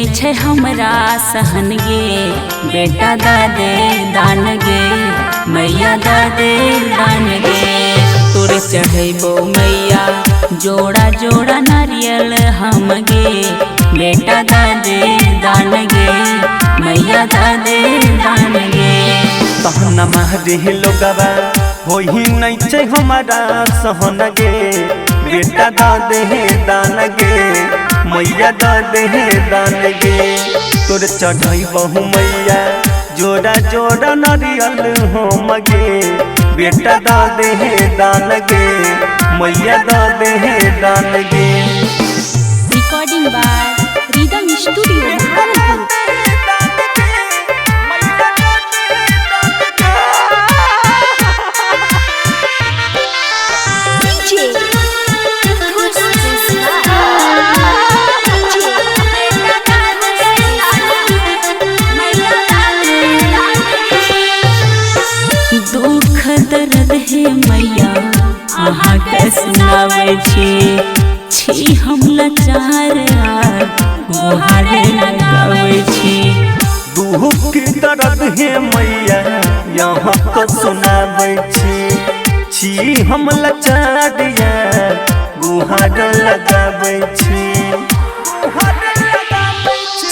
नहीं छे हमरा सहन गे, बेटा दादे दान गे, मैया दादे दान गे। तोरे चढ़ेबो मैया जोड़ा जोड़ा नारियल हम गे, बेटा दादे दान गे, मैया दादे दान गे। तहना महरी लोगवा होई नहीं छे हमारा सहन गे, बेटा दादे दान गे, मैया दादे दान गे। तोर चढ़ाई बहु मैया जोड़ा जोड़ा नारियल हम गे, बेटा दादे दान गे, मैया दादे दान गे। Recording by rhythm studio Bhagalpur. दुख दर्द है मैया अहाँ के सुनावे छी, हम लाचार गोहारे लगावे छी। दुख दर्द है मैया यहाँ तो सुनावे छी, हम लाचार गुहार लगावे छी।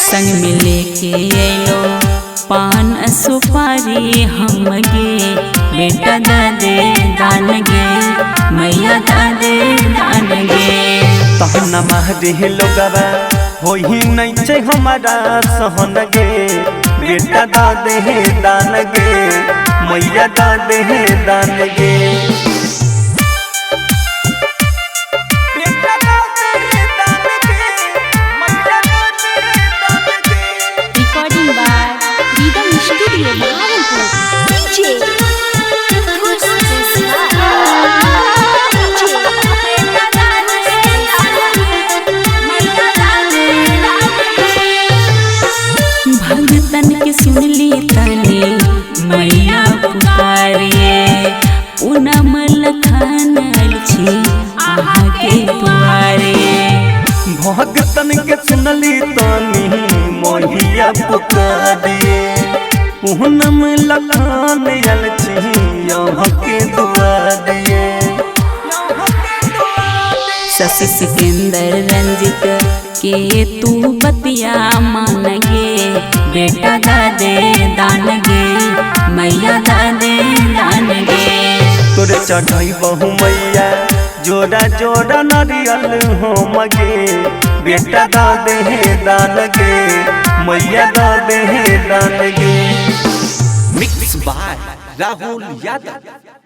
संग में लेके अलो पान सुपारी हम गे, बेटा दादे दान गे, मैया दादे दान गे। तहना महरी लोगवा होई नहीं छे हमारा सहन गे, बेटा दादे दान गे, मैया दादे दान गे। Recording by rhythm studio Bhagalpur. भगतन के सुनली तनी मैया पुकारिए, पूनम लखन छी आहाँ के दुआरे। भगतन के सुनली तनी मैया पुकारिए, पूनम लखन छी यहाँ के दुआरे। शशि सिकंदर रंजित के तू बतिया मान गे, बेटा दादे दान गे, मैया दादे दान गे। तोर चढ़ाई बहु मैया जोड़ा जोड़ा नारियल हम गे, बेटा दादे दान गे, मैया दादे दान गे। Mix by Rahul Yadav.